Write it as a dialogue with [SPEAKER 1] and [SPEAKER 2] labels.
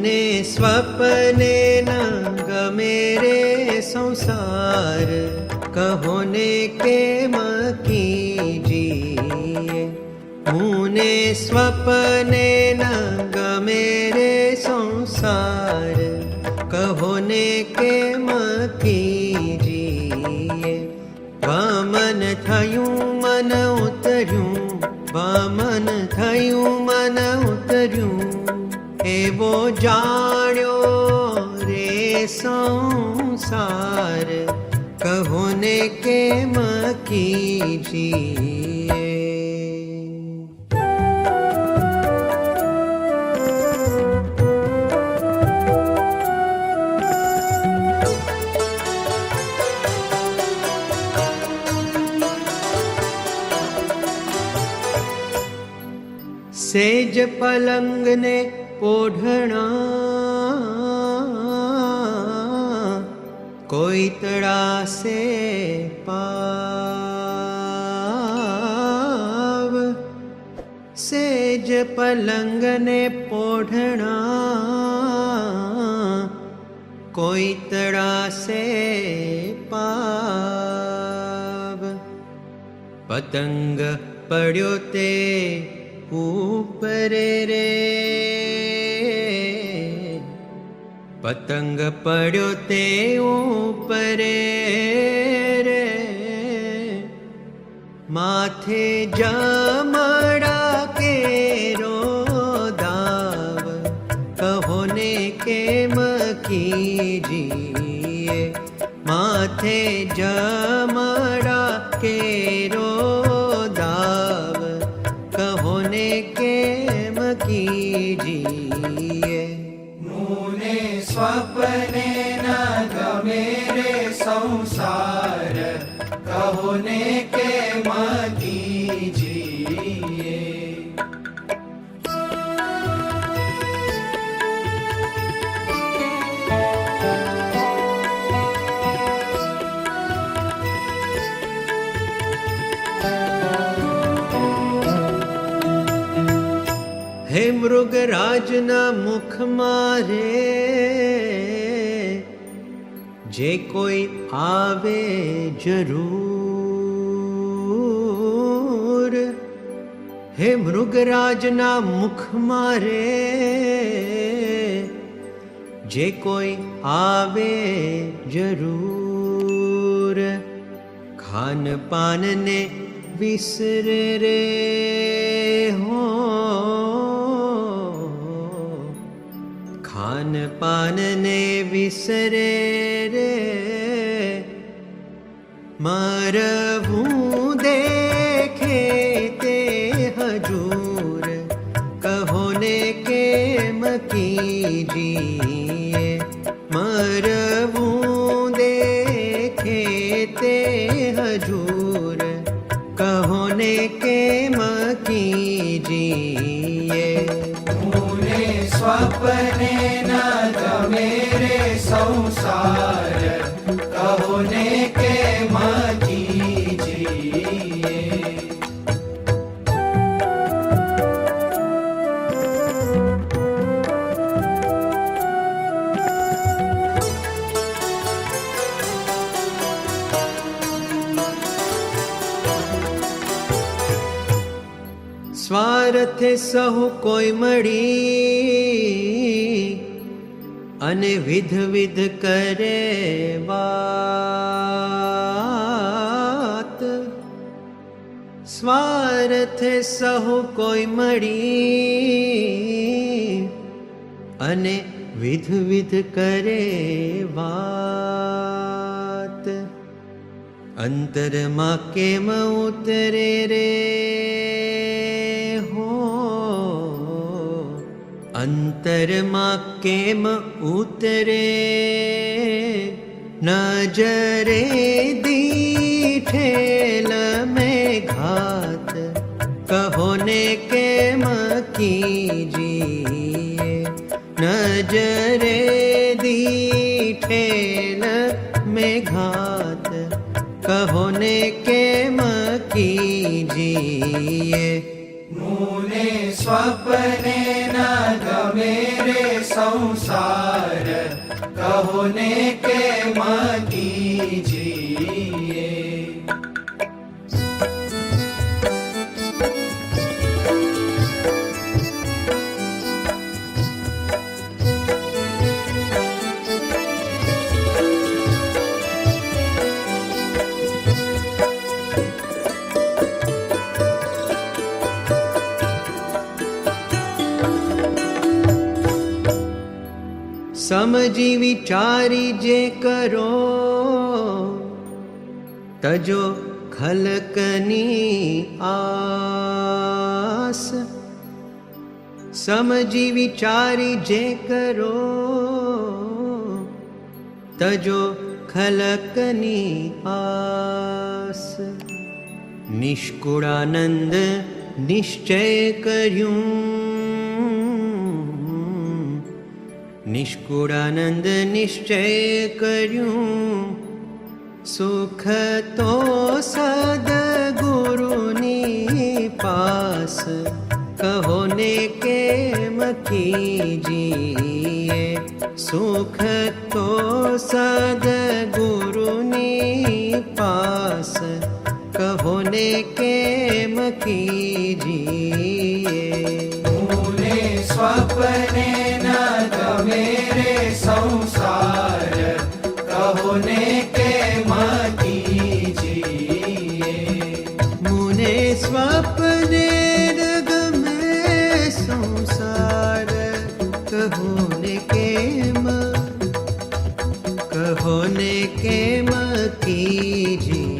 [SPEAKER 1] मुने स्वप्ने न गमे रे संसार, कहो ने केम कीजिए। मुने स्वप्ने न गमे रे संसार, कहो ने केम कीजिए। वामन थयूं मन उतर्यूं, वामन थयूं मन उतर्यूं, एवो जाण्यो रे संसार, कहो ने केम कीजिए। सेज पलंग ने पोढ़णा, कोई तड़ा से पाव। सेज पलंग ने पोढ़णा, कोई तड़ा से पाव। पतंग पड़्यो ते ऊपर रे, पतंग पड़्यो ते ऊपर रे, माथे जमड़ा केरो दाव, कहो ने केम कीजिए। माथे जमड़ा केरो दाव, कहो ने केम कीजिए।
[SPEAKER 2] मुने स्वप्ने न गमे रे संसार, कहो ने केम कीजिए।
[SPEAKER 1] हे मृगराज ना मुख मारे, जे कोई आवे जरूर। हे मृगराज ना मुख मारे, जे कोई आवे जरूर। खान पान ने विसरे रे हो, खान पान ने विसरे रे, मरवूं देखे ते हजूर, कहो ने केम कीजिए। मरवूं देखे ते हजूर, कहो ने केम कीजिए।
[SPEAKER 2] मुने स्वप्ने न गमे रे संसार, कहो ने केम कीजिए।
[SPEAKER 1] स्वार्थे सहु कोई मड़ी, अने विध विध करे बात। स्वार्थे सहु कोई मड़ी, अने विध विध करे बात। अंतर मां केम उतरे रे हो, अंतर मां केम उतरे। नजरे दीठेल में घात, कहो ने केम कीजिए। नजरे दीठेल में घात, कहो ने केम कीजिए।
[SPEAKER 2] मुने स्वप्ने न गमे रे संसार कहो ने के कीजिए।
[SPEAKER 1] સમજી વિચારી જે કરો તજો ખલકની આસ। સમજી વિચારી જે કરો તજો ખલકની આસ। નિષ્કુળાનંદ નિશ્ચય કર્યું, નિષ્કુળાનંદ નિશ્ચય કર્યું, સુખ તો સદગુરુની પાસ। કહો ને કેમ કીજીએ, સુખ તો સદગુરુની પાસ। કહો ને કેમ કીજીએ।
[SPEAKER 2] मुने स्वप्ने न मेरे संसार कहो ने के कीजिए।
[SPEAKER 1] मुने स्वप्ने गमे संसार कहो ने केम कीजिए।